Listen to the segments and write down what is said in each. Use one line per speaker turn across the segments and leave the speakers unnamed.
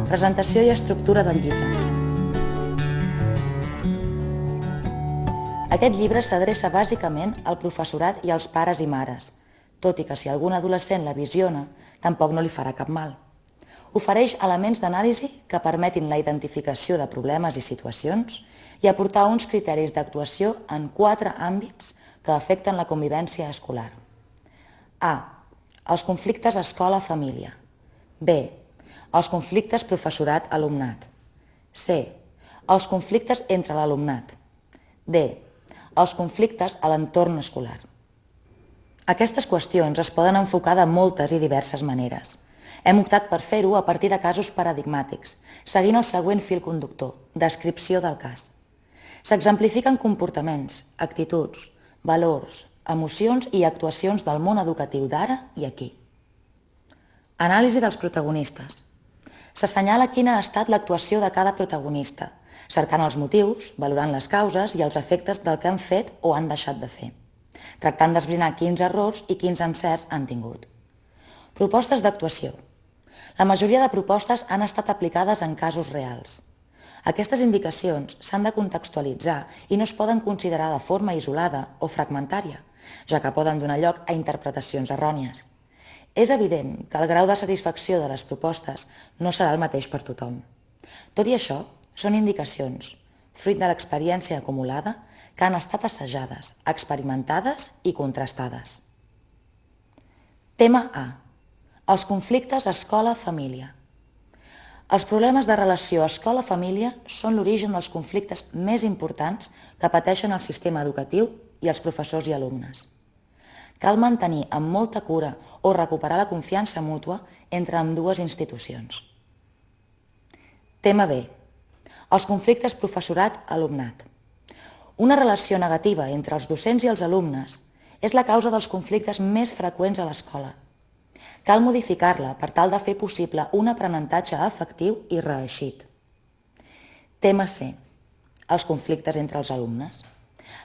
Presentació i estructura del llibre. Aquest llibre s'adreça bàsicament al professorat i als pares i mares, tot i que si algun adolescent la visiona, tampoc no li farà cap mal. Ofereix elements d'anàlisi que permetin la identificació de problemes i situacions i aportar uns criteris d'actuació en 4 àmbits que afecten la convivència escolar. A. Els conflictes escola-família. B. Els conflictes professorat-alumnat. C. Els conflictes entre l'alumnat. D. Els conflictes a l'entorn escolar. Aquestes qüestions es poden enfocar de moltes i diverses maneres. Hem optat per fer-ho a partir de casos paradigmàtics, seguint el següent fil conductor, descripció del cas. S'exemplifiquen comportaments, actituds, valors, emocions i actuacions del món educatiu d'ara i aquí. Anàlisi dels protagonistes. S'assenyala quina ha estat l'actuació de cada protagonista, cercant els motius, valorant les causes i els efectes del que han fet o han deixat de fer, tractant d'esbrinar quins errors i quins encerts han tingut. Propostes d'actuació. La majoria de propostes han estat aplicades en casos reals. Aquestes indicacions s'han de contextualitzar i no es poden considerar de forma isolada o fragmentària, ja que poden donar lloc a interpretacions errònies. És evident que el grau de satisfacció de les propostes no serà el mateix per tothom. Tot i això, són indicacions, fruit de l'experiència acumulada, que han estat assajades, experimentades i contrastades. Tema A. Els conflictes escola-família. Els problemes de relació escola-família són l'origen dels conflictes més importants que pateixen el sistema educatiu i els professors i alumnes. Cal mantenir amb molta cura o recuperar la confiança mútua entre ambdues institucions. Tema B. Els conflictes professorat-alumnat. Una relació negativa entre els docents i els alumnes és la causa dels conflictes més freqüents a l'escola. Cal modificar-la per tal de fer possible un aprenentatge efectiu i reeixit. Tema C. Els conflictes entre els alumnes.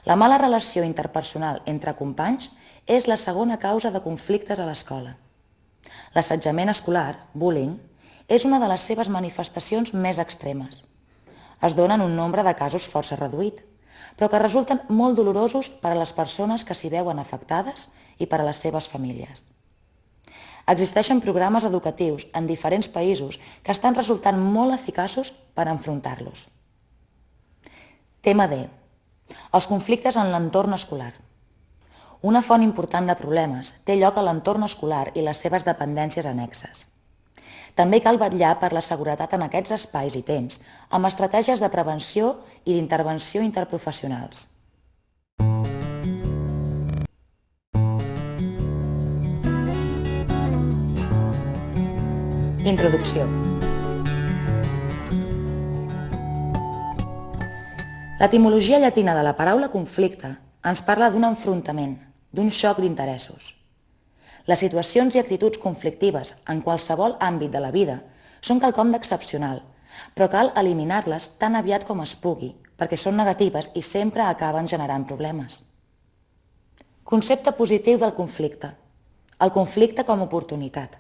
La mala relació interpersonal entre companys és la segona causa de conflictes a l'escola. L'assetjament escolar, bullying, és una de les seves manifestacions més extremes. Es donen un nombre de casos força reduït, però que resulten molt dolorosos per a les persones que s'hi veuen afectades i per a les seves famílies. Existeixen programes educatius en diferents països que estan resultant molt eficaços per enfrontar-los. Tema D. Els conflictes en l'entorn escolar. Una font important de problemes té lloc a l'entorn escolar i les seves dependències annexes. També cal vetllar per la seguretat en aquests espais i temps, amb estratègies de prevenció i d'intervenció interprofessionals. Introducció. L'etimologia llatina de la paraula conflicte ens parla d'un enfrontament, d'un xoc d'interessos. Les situacions i actituds conflictives en qualsevol àmbit de la vida són quelcom d'excepcional, però cal eliminar-les tan aviat com es pugui, perquè són negatives i sempre acaben generant problemes. Concepte positiu del conflicte. El conflicte com a oportunitat.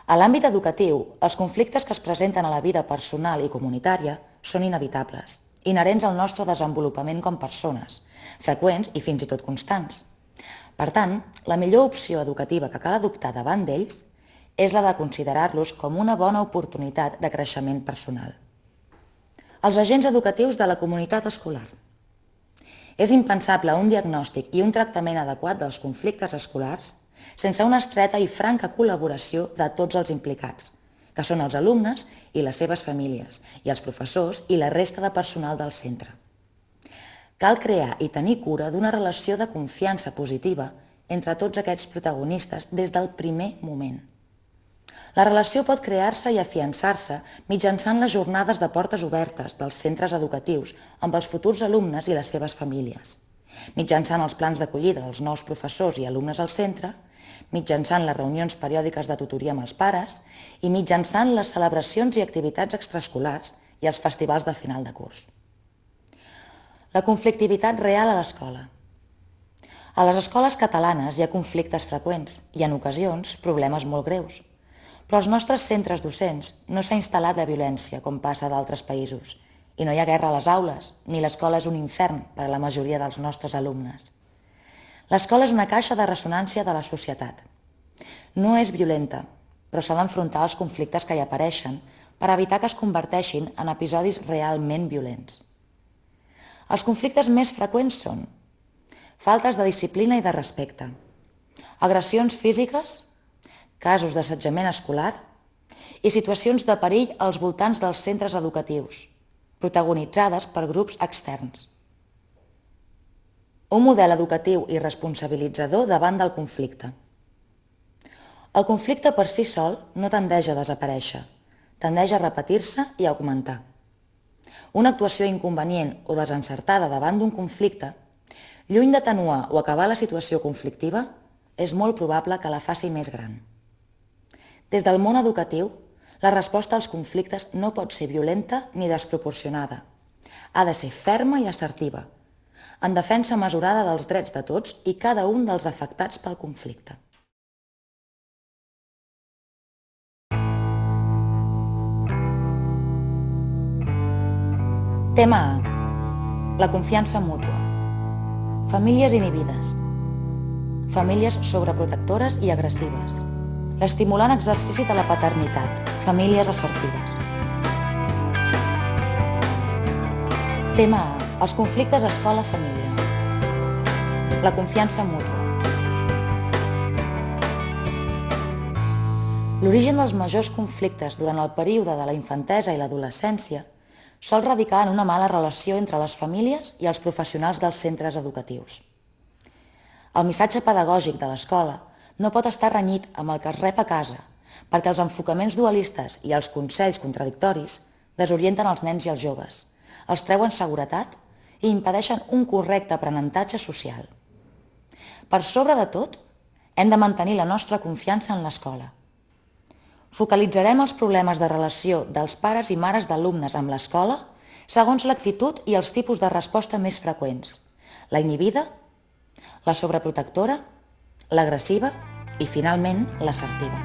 A l'àmbit educatiu, els conflictes que es presenten a la vida personal i comunitària són inevitables, inherents al nostre desenvolupament com persones, freqüents i fins i tot constants. Per tant, la millor opció educativa que cal adoptar davant d'ells és la de considerar-los com una bona oportunitat de creixement personal. Els agents educatius de la comunitat escolar. És impensable un diagnòstic i un tractament adequat dels conflictes escolars sense una estreta i franca col·laboració de tots els implicats, que són els alumnes i les seves famílies, i els professors i la resta de personal del centre. Cal crear i tenir cura d'una relació de confiança positiva entre tots aquests protagonistes des del primer moment. La relació pot crear-se i afiançar-se mitjançant les jornades de portes obertes dels centres educatius amb els futurs alumnes i les seves famílies, mitjançant els plans d'acollida dels nous professors i alumnes al centre, mitjançant les reunions periòdiques de tutoria amb els pares i mitjançant les celebracions i activitats extraescolars i els festivals de final de curs. La conflictivitat real a l'escola. A les escoles catalanes hi ha conflictes freqüents i, en ocasions, problemes molt greus. Però als nostres centres docents no s'ha instal·lat la violència, com passa a d'altres països, i no hi ha guerra a les aules, ni l'escola és un infern per a la majoria dels nostres alumnes. L'escola és una caixa de ressonància de la societat. No és violenta, però s'ha d'enfrontar als conflictes que hi apareixen per evitar que es converteixin en episodis realment violents. Els conflictes més freqüents són faltes de disciplina i de respecte, agressions físiques, casos d'assetjament escolar i situacions de perill als voltants dels centres educatius, protagonitzades per grups externs. Un model educatiu i responsabilitzador davant del conflicte. El conflicte per si sol no tendeix a desaparèixer, tendeix a repetir-se i a augmentar. Una actuació inconvenient o desencertada davant d'un conflicte, lluny d'atenuar o acabar la situació conflictiva, és molt probable que la faci més gran. Des del món educatiu, la resposta als conflictes no pot ser violenta ni desproporcionada. Ha de ser ferma i assertiva, en defensa mesurada dels drets de tots i cada un dels afectats pel conflicte. Tema A. La confiança mútua. Famílies inhibides. Famílies sobreprotectores i agressives. L'estimulant exercici de la paternitat. Famílies assertives. Tema A. Els conflictes escola-família. La confiança mútua. L'origen dels majors conflictes durant el període de la infantesa i l'adolescència sol radicar en una mala relació entre les famílies i els professionals dels centres educatius. El missatge pedagògic de l'escola no pot estar renyit amb el que es rep a casa, perquè els enfocaments dualistes i els consells contradictoris desorienten els nens i els joves, els treuen seguretat i impedeixen un correcte aprenentatge social. Per sobre de tot, hem de mantenir la nostra confiança en l'escola. Focalitzarem els problemes de relació dels pares i mares d'alumnes amb l'escola segons l'actitud i els tipus de resposta més freqüents: la inhibida, la sobreprotectora, l'agressiva i, finalment, l'assertiva.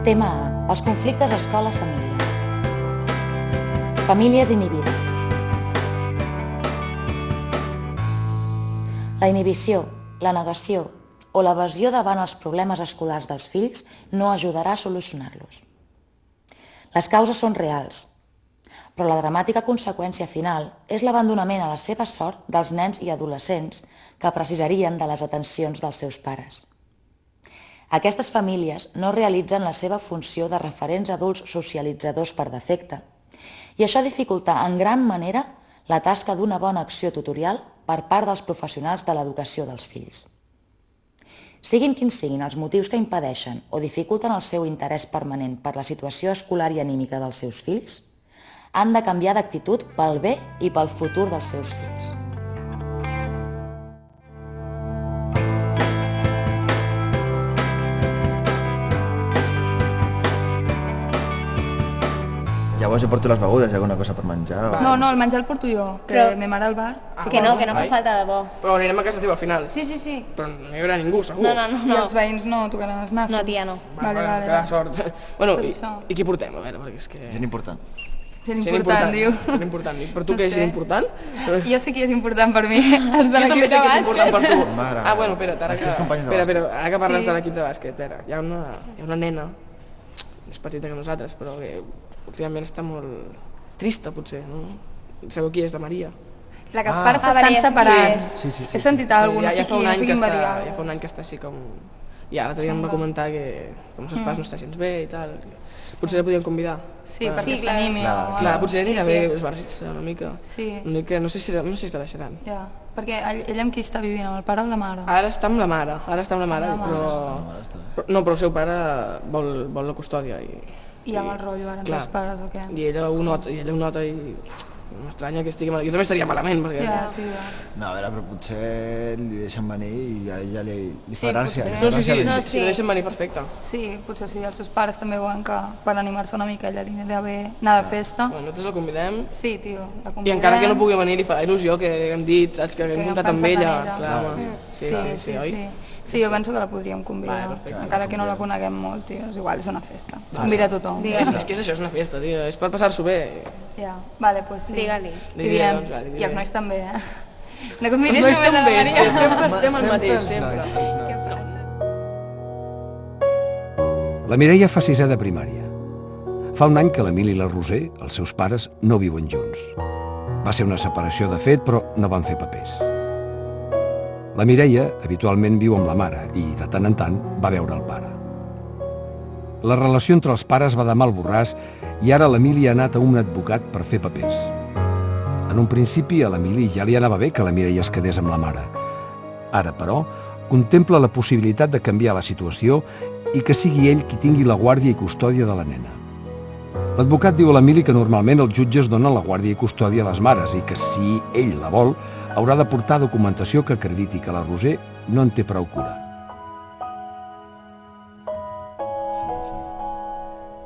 Tema A. Els conflictes escola-família. Famílies inhibides. La inhibició, la negació o l'evasió davant els problemes escolars dels fills no ajudarà a solucionar-los. Les causes són reals, però la dramàtica conseqüència final és l'abandonament a la seva sort dels nens i adolescents que precisarien de les atencions dels seus pares. Aquestes famílies no realitzen la seva funció de referents adults socialitzadors per defecte, i això dificulta en gran manera la tasca d'una bona acció tutorial per part dels professionals de l'educació dels fills. Siguin quins siguin els motius que impedeixen o dificulten el seu interès permanent per la situació escolar i anímica dels seus fills, han de canviar d'actitud pel bé i pel futur dels seus fills.
Llavors jo porto les begudes, hi ha alguna cosa per menjar?
No, el menjar el porto jo, que me mare al bar.
Que no fa falta de bo.
Però anirem a casa teva al final.
Sí.
Però no hi haurà ningú, segur.
I els veïns no tocaran els nassos.
No, tia, no.
Vale.
Que sort. Bueno,
això.
i qui portem? A veure, perquè és que...
Gent important.
Gent important, diu.
Gent important. Per tu què és important?
Jo sé qui és important per mi. Els de
Jo també
l'equip
sé
de
que és important per tu.
Mare
Bueno, espera't, ara que parles de l'equip de bàsquet, hi ha una nena més petita que nosaltres, però que últimament està molt trista, potser, no? Sabeu qui és, de Maria?
La que els pares s'estan separant.
Sí.
He sentit alguna cosa, no sé qui, no sé qui em va dir
Ja
alguna
fa un any que està així com... I l'altre dia em va comentar que com els seus pares no està gens bé i tal. Potser la podíem convidar.
Sí, perquè s'animi.
Clar, potser anirà bé esbarrir-se una mica.
Sí.
Una mica, no sé si la deixaran.
Ja, perquè ella amb qui està vivint, amb el pare o la mare?
Ara està amb la mare, però... No, però el seu pare vol la custòdia i...
I amb el rotllo ara entre els pares o què?
I ella ho nota i m'estranya que estigui malament. Jo també estaria malament perquè...
Ja, tio.
No, a veure, però potser li deixen venir i a ella li
Sí,
fa gràcia.
potser.
Si la deixen venir, perfecte.
Sí, potser sí, els seus pares també veuen que per animar-se una mica ella li anirà bé anar de festa.
Bueno, nosaltres la convidem.
Sí, tio, la
I
convidem.
encara que no pugui venir li fa il·lusió que haguem dit, saps, que haguem comptat amb ella. Clar, home. Sí, oi?
Sí, jo penso que la podríem convidar, encara que no la coneguem molt, tio, és igual, és una festa. Es convida a tothom.
És que és això, és una festa, tio, és per passar-s'ho bé.
Ja, vale, doncs sí.
Digue-li.
I diem, i els nois també, No convidis
els nois
només a la
també, és que
Maria.
sempre estem al mateix, sempre.
La Mireia fa 6è de primària. Fa un any que l'Emili i la Roser, els seus pares, no viuen junts. Va ser una separació de fet, però no van fer papers. La Mireia habitualment viu amb la mare i, de tant en tant, va veure el pare. La relació entre els pares va de mal borràs i ara l'Emili ha anat a un advocat per fer papers. En un principi, a l'Emili ja li anava bé que la Mireia es quedés amb la mare. Ara, però, contempla la possibilitat de canviar la situació i que sigui ell qui tingui la guàrdia i custòdia de la nena. L'advocat diu a l'Emili que normalment els jutges donen la guàrdia i custòdia a les mares i que, si ell la vol, haurà de portar documentació que acrediti que la Roser no en té prou cura.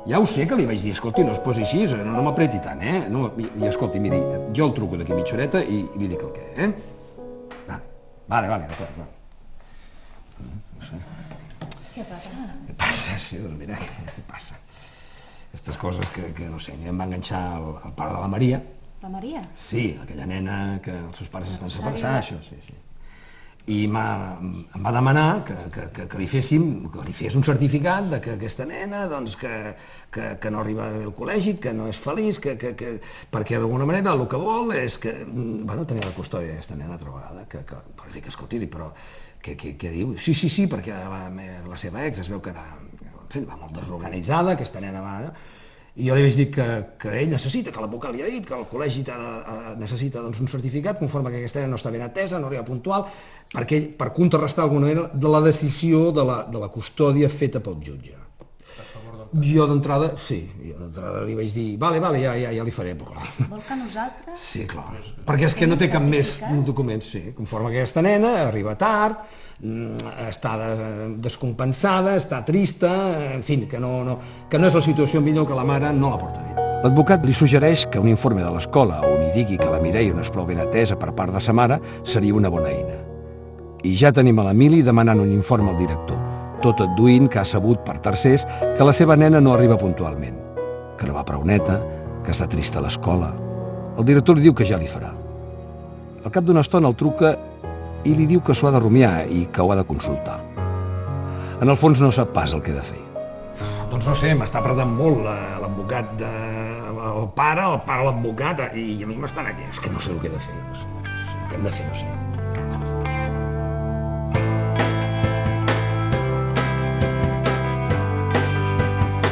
Ja ho sé que li vaig dir, escolti, no es posi així, no m'apreti tant, No, i escolti, miri, jo el truco d'aquí mitja horeta i li dic el què, Vale, d'acord. No sé.
Què passa?
Què passa? Sí, doncs mira, què passa? Aquestes coses que no sé, em va enganxar el pare de la Maria.
La Maria?
Sí, aquella nena que els seus pares estan separats, això, sí. I em va demanar que li fes un certificat de que aquesta nena, doncs, que no arriba al col·legi, que no és feliç, perquè d'alguna manera el que vol és que, tenir la custòdia d'aquesta nena altra vegada, però dic, escolti, però què diu? Sí, perquè la seva ex es veu que va molt desorganitzada, aquesta nena va... I jo li vaig dir que ell necessita, que l'advocat li ha dit, que el col·legi necessita un certificat conforme que aquesta nena no està ben atesa, no arriba puntual, per contrarrestar d'alguna manera de la decisió de la custòdia feta pel jutge. Jo d'entrada li vaig dir, vale, ja li faré, però clar.
Vol que nosaltres...
Sí, clar, perquè és que no té cap més document, sí, conforme que aquesta nena arriba tard, està descompensada, està trista, en fi, que no és la situació millor, que la mare no la porta bé. L'advocat li suggereix que un informe de l'escola on hi digui que la Mireia no és prou ben atesa per part de sa mare seria una bona eina. I ja tenim a l'Emili demanant un informe al director, tot adduint que ha sabut per tercers que la seva nena no arriba puntualment, que no va prou neta, que està trista a l'escola. El director li diu que ja li farà. Al cap d'una estona el truca i li diu que s'ho ha de rumiar i que ho ha de consultar. En el fons no sap pas el que ha de fer. Doncs no sé, m'està apretant molt l'advocat, el pare l'advocat, i a mi m'estan aquí. És que no sé el que he de fer, no sé. El que hem de fer, no sé.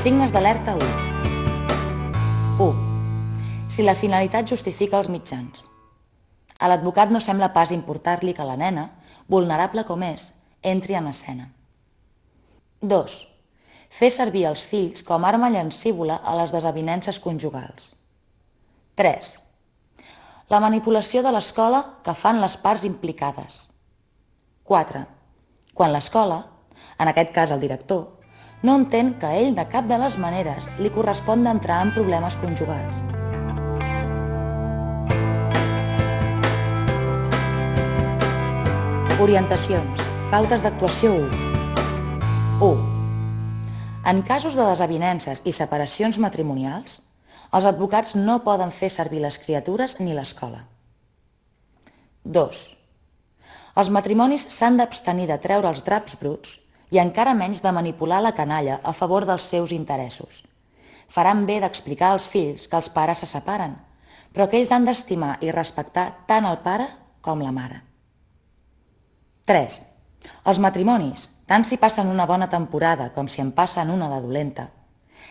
Signes d'alerta 1. 1. Si la finalitat justifica els mitjans. A l'advocat no sembla pas importar-li que la nena, vulnerable com és, entri en escena. 2. Fer servir els fills com arma llancívola a les desavinences conjugals. 3. La manipulació de l'escola que fan les parts implicades. 4. Quan l'escola, en aquest cas el director, no entén que a ell de cap de les maneres li correspon d'entrar en problemes conjugals. Orientacions. Pautes d'actuació 1. 1. En casos de desavinences i separacions matrimonials, els advocats no poden fer servir les criatures ni l'escola. 2. Els matrimonis s'han d'abstenir de treure els draps bruts i encara menys de manipular la canalla a favor dels seus interessos. Faran bé d'explicar als fills que els pares se separen, però que ells han d'estimar i respectar tant el pare com la mare. 3. Els matrimonis, tant si passen una bona temporada com si en passen una de dolenta,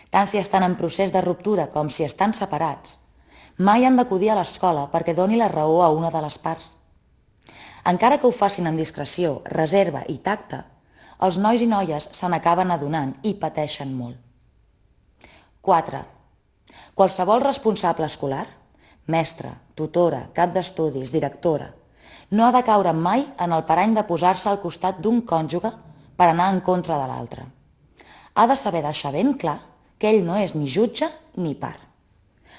tant si estan en procés de ruptura com si estan separats, mai han d'acudir a l'escola perquè doni la raó a una de les parts. Encara que ho facin amb discreció, reserva i tacte, els nois i noies se n'acaben adonant i pateixen molt. 4. Qualsevol responsable escolar, mestre, tutora, cap d'estudis, directora, no ha de caure mai en el parany de posar-se al costat d'un cònjuge per anar en contra de l'altre. Ha de saber deixar ben clar que ell no és ni jutge ni part,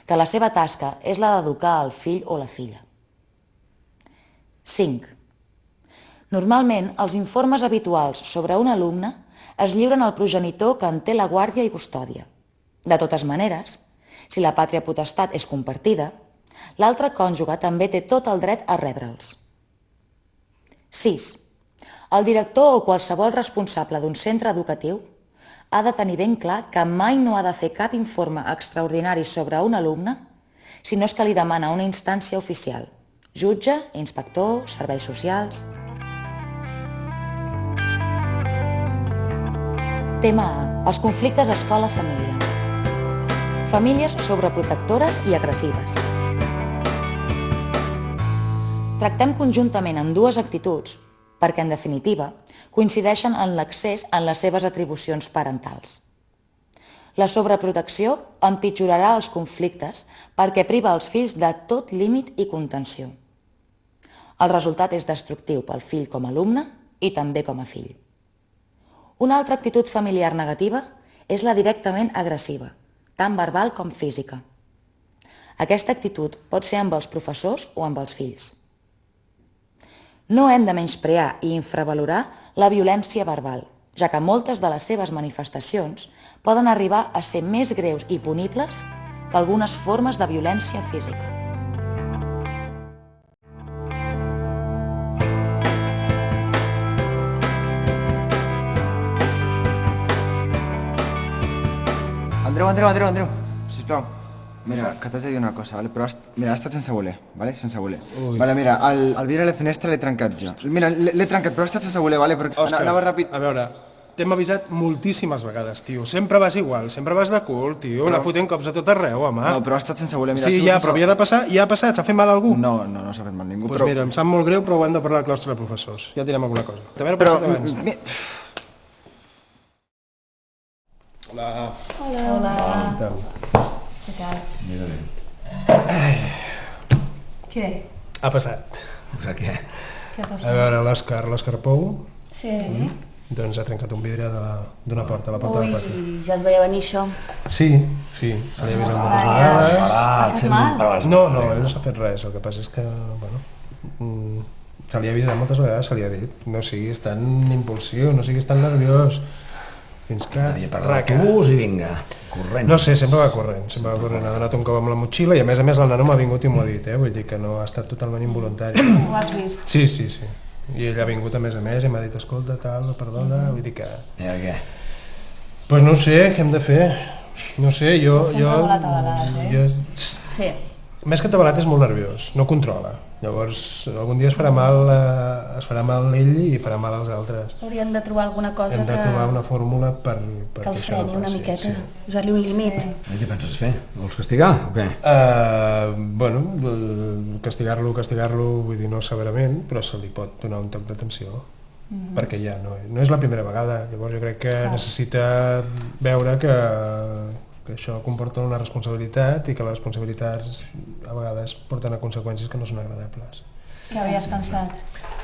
que la seva tasca és la d'educar el fill o la filla. 5. Normalment, els informes habituals sobre un alumne es lliuren al progenitor que en té la guàrdia i custòdia. De totes maneres, si la pàtria potestat és compartida, l'altre cònjuge també té tot el dret a rebre'ls. 6. El director o qualsevol responsable d'un centre educatiu ha de tenir ben clar que mai no ha de fer cap informe extraordinari sobre un alumne si no és que li demana una instància oficial, jutge, inspector, serveis socials. Tema A. Els conflictes escola-família. Famílies sobreprotectores i agressives. Tractem conjuntament amb dues actituds perquè, en definitiva, coincideixen en l'accés en les seves atribucions parentals. La sobreprotecció empitjorarà els conflictes perquè priva els fills de tot límit i contenció. El resultat és destructiu pel fill com a alumne i també com a fill. Una altra actitud familiar negativa és la directament agressiva, tant verbal com física. Aquesta actitud pot ser amb els professors o amb els fills. No hem de menysprear i infravalorar la violència verbal, ja que moltes de les seves manifestacions poden arribar a ser més greus i punibles que algunes formes de violència física.
Andreu, sisplau. Mira, que t'has de dir una cosa, vale? Però mira, ha estat sense voler, vale? Sense voler. Vale, mira, el vidre de la finestra l'he trencat jo. Mira, l'he trencat, però ha estat sense voler, vale? Perquè anava ràpid.
A veure, t'hem avisat moltíssimes vegades, tio. Sempre vas igual, sempre vas de cul, tio. Anar fotent cops a tot arreu, home.
No, però ha estat sense voler, mira.
Sí, ja, però havia de passar, ja ha passat. S'ha fet mal a algú?
No s'ha fet mal ningú,
però... Doncs mira, em sap molt greu, però ho hem de parlar al claustre de professors. Ja direm alguna cosa. T'haver passat abans. Hola.
Hola.
Què tal?
Mira bé.
Què? Ha passat.
Però què?
Què ha passat? A veure, l'Òscar Pou.
Sí.
Doncs ha trencat un vidre d'una porta, la porta del pati.
Ui, ja es veia venir això.
Sí, se li ha vist moltes vegades.
S'ha fet mal?
No, ell no s'ha fet res. El que passa és que, bueno, se li ha avisat moltes vegades, se li ha dit, no siguis tan impulsiu, no siguis tan nerviós. Fins que...
Devia parar l'autobús i vinga, corrent.
No sé, sempre va corrent. Ha donat un cop amb la motxilla i a més el nano m'ha vingut i m'ho ha dit, vull dir que no ha estat totalment involuntari.
Ho has vist?
Sí. I ell ha vingut a més i m'ha dit, escolta, tal, perdona, vull dir que...
I què?
Doncs no sé, què hem de fer? No sé, jo...
Sempre molt atabalat, Sí.
Més que atabalat és molt nerviós, no controla. Llavors, algun dia es farà mal ell i farà mal als altres.
Hauríem de trobar alguna cosa
Hem de trobar una fórmula per
que
això
el freni una miqueta,
sí.
posar-li un límit.
I què penses fer? Vols castigar o què?
Bueno, castigar-lo, vull dir, no severament, però se li pot donar un toc d'atenció, perquè ja no és la primera vegada. Llavors jo crec que necessita veure que això comporta una responsabilitat i que les responsabilitats a vegades porten a conseqüències que no són agradables.
Què havies pensat?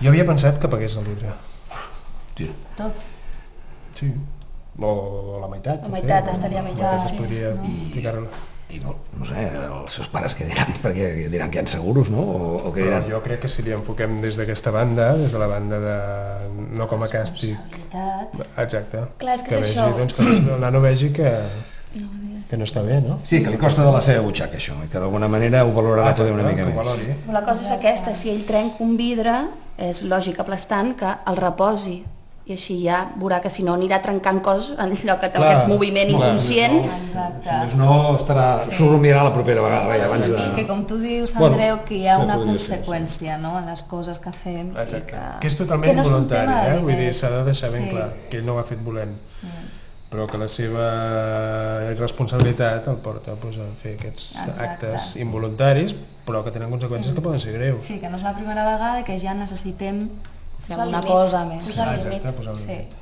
Jo havia pensat que pagués el vidre.
Sí.
Tot?
Sí. O la meitat.
La meitat, estaria a meitat.
Es podria ficar-ho.
I no sé, els seus pares què diran? Perquè diran que hi ha seguros, no? O què diran?
Jo crec que si li enfoquem des d'aquesta banda, des de la banda de... no com a càstig... Exacte.
Clar, és que és
això. Doncs que el nano vegi que no està bé, no?
Sí, que li costa de la seva butxaca això, i que d'alguna manera ho valorarà poder una mica més.
La cosa és aquesta, si ell trenca un vidre, és lògic aplastant que el reposi, i així ja veurà que si no anirà trencant cos en lloc que té aquest moviment inconscient.
Exacte. Si no estarà, s'ho rumiarà la propera vegada.
I que com tu dius, Andreu, que hi ha una conseqüència en les coses que fem.
Exacte, que és totalment involuntari, vull dir, s'ha de deixar ben clar que ell no ho ha fet volent. Però que la seva irresponsabilitat el porta a fer aquests actes involuntaris, però que tenen conseqüències que poden ser greus.
Sí, que no és la primera vegada que ja necessitem alguna cosa més.
Exacte, posar un límit.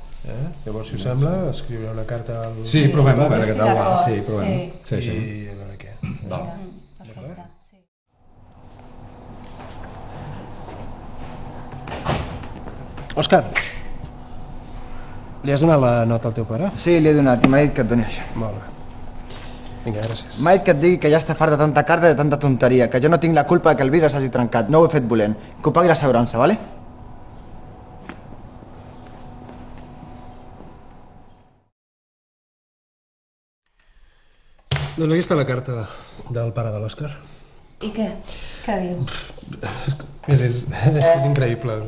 Llavors, si us sembla, escriuré una carta al...
Sí, provem-ho, a veure què tal va. Sí, provem-ho.
I a veure què. Òscar, li has donat la nota al teu pare?
Sí, li he donat i m'ha dit que et doni això.
Molt bé. Vinga, gràcies.
M'ha dit que et digui que ja està fart de tanta carta i de tanta tonteria, que jo no tinc la culpa que el vidre s'hagi trencat, no ho he fet volent, que ho pagui l'assegurança, vale?
Doncs aquí està la carta del pare de l'Òscar.
I què? Què diu?
És que és increïble.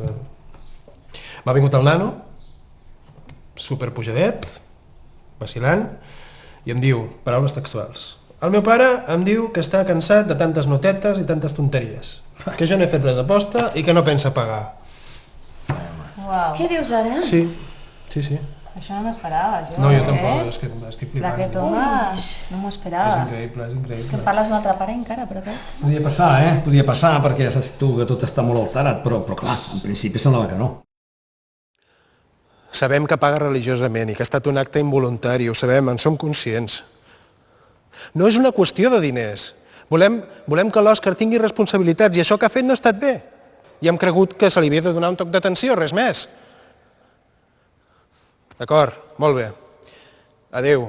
M'ha vingut el nano, superpujadet, vacilant, i em diu, paraules textuals, el meu pare em diu que està cansat de tantes notetes i tantes tonteries, que jo no he fet res d'aposta i que no pensa pagar.
Uau.
Què dius ara?
Sí.
Això no m'esperava, jo.
No, jo tampoc, és que estic flipant.
D'aquest home no m'ho esperava.
És increïble, és increïble.
És que em parles d'un altre pare encara, però què?
Podria passar, Podria passar, perquè saps tu que tot està molt alterat, però clar, en principi semblava que no.
Sabem que paga religiosament i que ha estat un acte involuntari, ho sabem, en som conscients. No és una qüestió de diners. Volem que l'Òscar tingui responsabilitats i això que ha fet no ha estat bé. I hem cregut que se li havia de donar un toc d'atenció, res més. D'acord, molt bé. Adéu.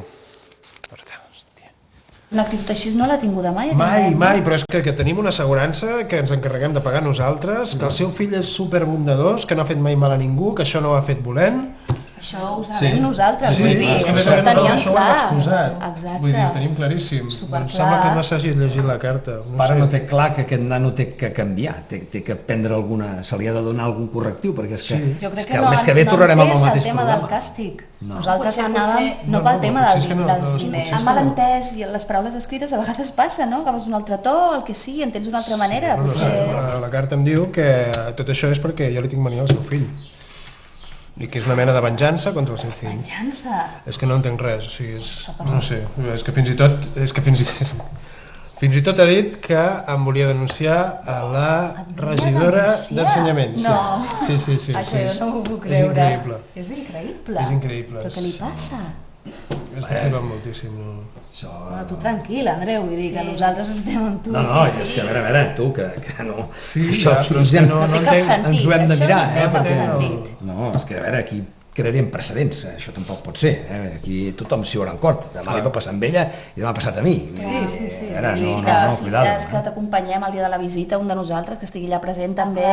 Una actitud així no l'ha tinguda mai?
Mai, però és que tenim una assegurança que ens encarreguem de pagar nosaltres, que el seu fill és superbondadós, que no ha fet mai mal a ningú, que això no ho ha fet volent.
Això ho sabem nosaltres,
vull dir,
això ho teníem clar.
Exacte. Vull dir, ho tenim claríssim. Em sembla que no s'hagi llegit la carta.
El pare no té clar que aquest nano té que canviar, té que prendre alguna... se li ha de donar algun correctiu, perquè és que,
jo crec
que el mes que ve tornarem amb el mateix
el tema
problema.
del càstig.
No.
Nosaltres anàvem
no
pel tema dels diners.
Han malentès i les paraules escrites a vegades passa, no? Agafes un altre to, el que sigui, entens d'una altra manera.
La carta em diu que tot això és perquè jo li tinc mania al seu fill. I que és una mena de venjança contra el seu fill.
Venjança?
És que no entenc res, o sigui, no sé, és que fins i tot ha dit que em volia denunciar a la regidora d'Ensenyament.
No,
sí.
això jo no m'ho puc creure.
És increïble.
És increïble.
És increïble.
Però què li passa?
Està flipant moltíssim.
Bueno, tu tranquil, Andreu, vull dir que nosaltres estem amb tu.
No, és que a veure, tu, que no...
Sí,
això
ja, però és que no
té cap sentit.
Ens ho hem de mirar,
no té cap sentit.
No, és que a veure, aquí crearíem precedents, això tampoc pot ser, aquí tothom s'hi haurà en cort, demà li va passar amb ella i demà ha passat a mi.
Sí.
A veure,
no,
cuidado.
És que t'acompanyem el dia de la visita, un de nosaltres, que estigui allà present també,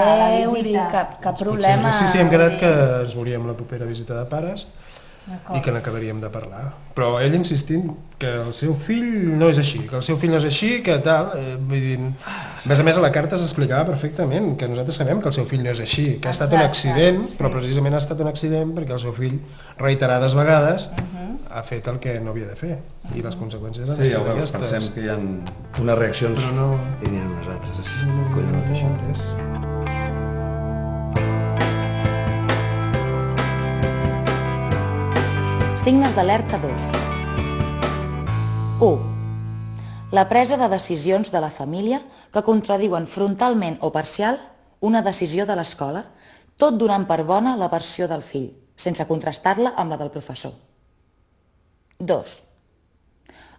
vull dir, cap problema.
Sí, hem quedat que ens veuríem la propera visita de pares i que n'acabaríem de parlar. Però ell insistint que el seu fill no és així, que tal, vull dir, a més a la carta s'explicava perfectament que nosaltres sabem que el seu fill no és així, que ha estat un accident, però precisament ha estat un accident perquè el seu fill reiterades vegades ha fet el que no havia de fer i les conseqüències han estat aquestes.
Pensem que hi ha unes reaccions i n'hi ha unes altres, és collonut això.
Signes d'alerta 2. 1. La presa de decisions de la família que contradiuen frontalment o parcial una decisió de l'escola, tot donant per bona la versió del fill, sense contrastar-la amb la del professor. 2.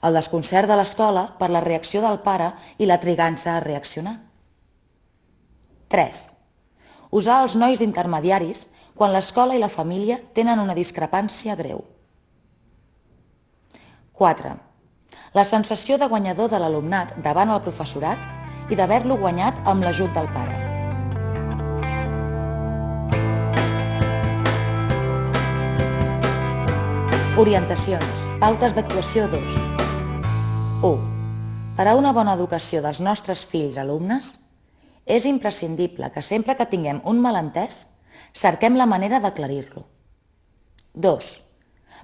El desconcert de l'escola per la reacció del pare i la trigança a reaccionar. 3. Usar els nois d'intermediaris quan l'escola i la família tenen una discrepància greu. 4. La sensació de guanyador de l'alumnat davant el professorat i d'haver-lo guanyat amb l'ajut del pare. Orientacions. Pautes d'actuació 2. 1. Per a una bona educació dels nostres fills alumnes, és imprescindible que sempre que tinguem un malentès, cerquem la manera d'aclarir-lo. 2.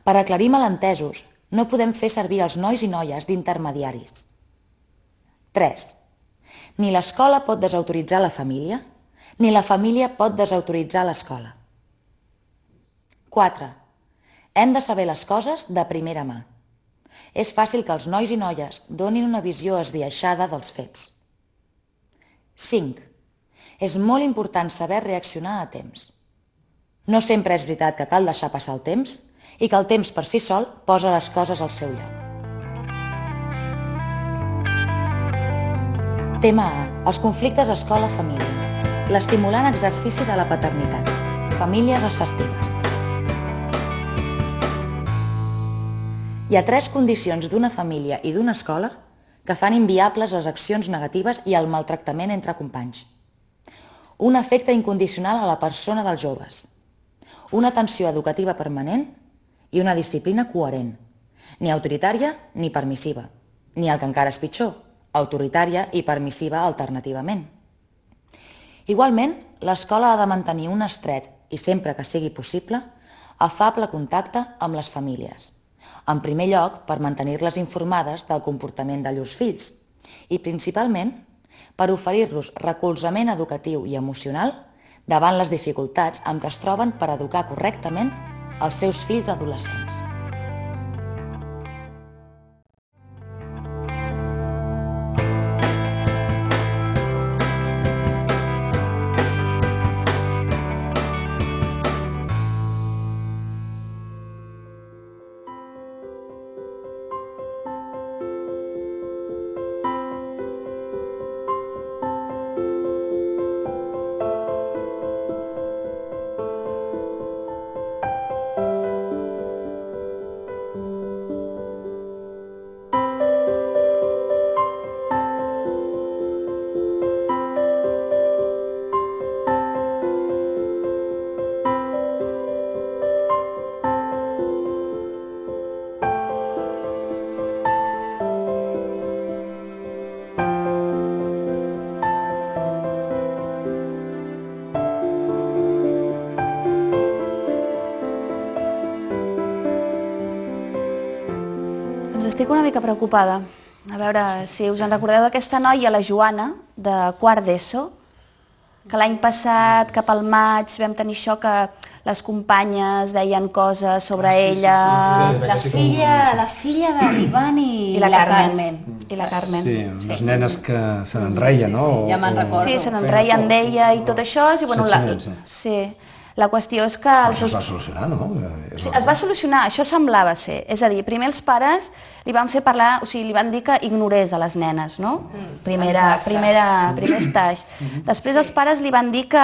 Per aclarir malentesos, no podem fer servir els nois i noies d'intermediaris. 3. Ni l'escola pot desautoritzar la família, ni la família pot desautoritzar l'escola. 4. Hem de saber les coses de primera mà. És fàcil que els nois i noies donin una visió esbiaixada dels fets. 5. És molt important saber reaccionar a temps. No sempre és veritat que cal deixar passar el temps i que el temps per si sol posa les coses al seu lloc. Tema A. Els conflictes escola-família. L'estimulant exercici de la paternitat. Famílies assertives. Hi ha 3 condicions d'una família i d'una escola que fan inviables les accions negatives i el maltractament entre companys. Un afecte incondicional a la persona dels joves. Una atenció educativa permanent i una disciplina coherent, ni autoritària ni permissiva, ni el que encara és pitjor, autoritària i permissiva alternativament. Igualment, l'escola ha de mantenir un estret, i sempre que sigui possible, afable contacte amb les famílies. En primer lloc, per mantenir-les informades del comportament de llurs fills i, principalment, per oferir-los recolzament educatiu i emocional davant les dificultats amb què es troben per educar correctament els seus fills adolescents.
Estic una mica preocupada. A veure si us en recordeu d'aquesta noia, la Joana, de quart d'ESO, que l'any passat, cap al maig, vam tenir això que les companyes deien coses sobre ella...
La filla de l'Ivan i la Carmen.
I la Carmen.
Sí, unes nenes que se n'enreien, no?
Ja me'n recordo.
Sí, se n'enreien d'ella i tot això. Sí. La qüestió és que...
Això es va solucionar, no?
Sí, es va solucionar, això semblava ser. És a dir, primer els pares li van fer parlar, o sigui, li van dir que ignorés a les nenes, no? Primer estatge. Després els pares li van dir que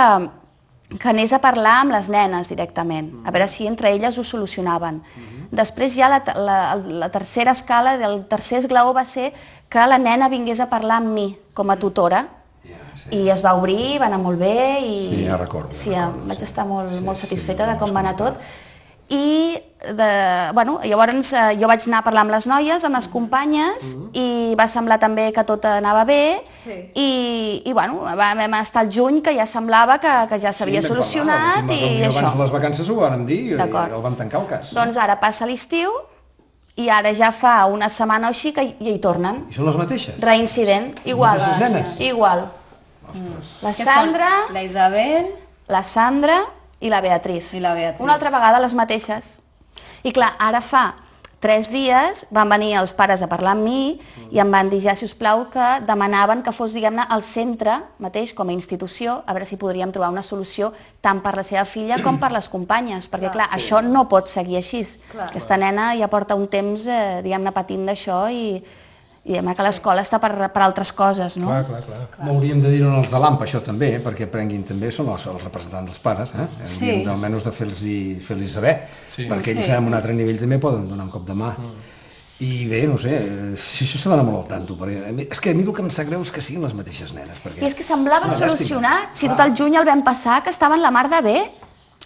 anés a parlar amb les nenes directament, a veure si entre elles ho solucionaven. Després ja la tercera escala, el tercer esglaó va ser que la nena vingués a parlar amb mi com a tutora, i es va obrir, va anar molt bé i...
Sí, ja recordo.
Sí, vaig estar molt satisfeta de com va anar tot. I llavors jo vaig anar a parlar amb les noies, amb les companyes, i va semblar també que tot anava bé, i vam estar al juny que ja semblava que ja s'havia solucionat i això.
Abans de les vacances ho vàrem dir i el vam tancar el cas.
Doncs ara passa l'estiu i ara ja fa una setmana o així que ja hi tornen.
I són les mateixes?
Reincident, igual.
Les mateixes nenes?
Igual. La Sandra,
la Isabel,
la Sandra i la Beatriz. Una altra vegada les mateixes. I clar, ara fa 3 dies van venir els pares a parlar amb mi i em van dir ja, si us plau, que demanaven que fos, diguem-ne, al centre mateix, com a institució, a veure si podríem trobar una solució tant per la seva filla com per les companyes, perquè clar, això no pot seguir així. Aquesta nena ja porta un temps, diguem-ne, patint d'això i diguem que l'escola està per altres coses, no?
Clar.
Hauríem de dir-ho als de l'AMP, això també, perquè aprenguin també, són els representants dels pares, hauríem almenys de fer-los saber, perquè ells en un altre nivell també poden donar un cop de mà. I bé, no sé, si això s'ha d'anar molt al tanto, perquè és que a mi el que em sap greu és que siguin les mateixes nenes.
I és que semblava solucionat, si tot el juny el vam passar, que estaven la mar de bé,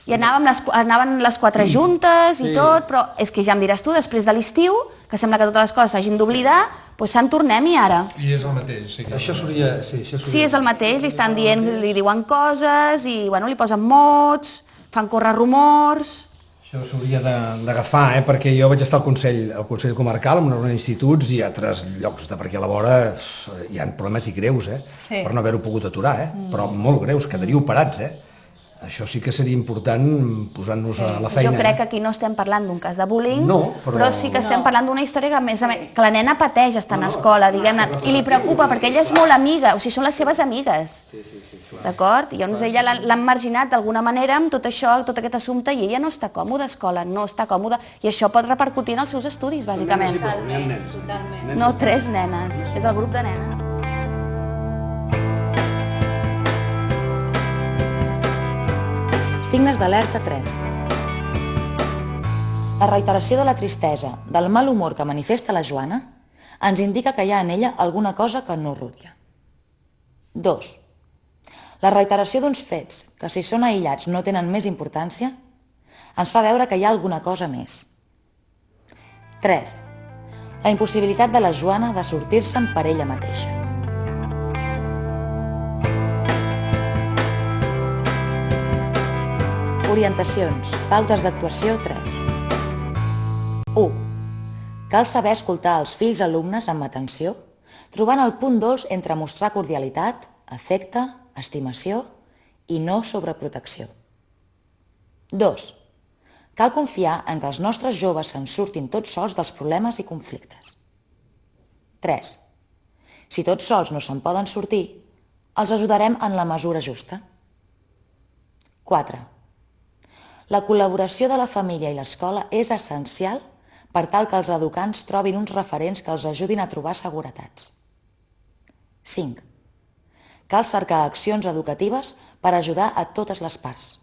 i anaven les 4 juntes i tot, però és que ja em diràs tu, després de l'estiu, que sembla que totes les coses s'hagin d'oblidar, doncs se'n tornem i ara.
I és el mateix.
Això seria...
Sí, és el mateix, li estan dient, li diuen coses i li posen mots, fan córrer rumors...
Això s'hauria d'agafar, perquè jo vaig estar al Consell Comarcal, en uns instituts i altres llocs, perquè a la vora hi ha problemes i greus, per no haver-ho pogut aturar, però molt greus, quedaríeu parats, Això sí que seria important posar-nos a la feina.
Jo crec que aquí no estem parlant d'un cas de bullying,
però
sí que estem parlant d'una història que, a més, que la nena pateix estant a escola, diguem-ne, i li preocupa perquè ella és molt amiga, o sigui, són les seves amigues. D'acord? I llavors ella l'han marginat d'alguna manera amb tot això, tot aquest assumpte, i ella no està còmoda a escola, no està còmoda, i això pot repercutir en els seus estudis, bàsicament. No 3 nenes, és el grup de nenes.
Signes d'alerta 3. La reiteració de la tristesa, del mal humor que manifesta la Joana, ens indica que hi ha en ella alguna cosa que no rutlla. 2. La reiteració d'uns fets que, si són aïllats, no tenen més importància, ens fa veure que hi ha alguna cosa més. 3. La impossibilitat de la Joana de sortir-se'n per ella mateixa. Orientacions, pautes d'actuació 3. 1. Cal saber escoltar els fills alumnes amb atenció, trobant el punt dolç entre mostrar cordialitat, afecte, estimació i no sobreprotecció. 2. Cal confiar en que els nostres joves se'n surtin tots sols dels problemes i conflictes. 3. Si tots sols no se'n poden sortir, els ajudarem en la mesura justa. 4. La col·laboració de la família i l'escola és essencial per tal que els educants trobin uns referents que els ajudin a trobar seguretats. 5. Cal cercar accions educatives per ajudar a totes les parts.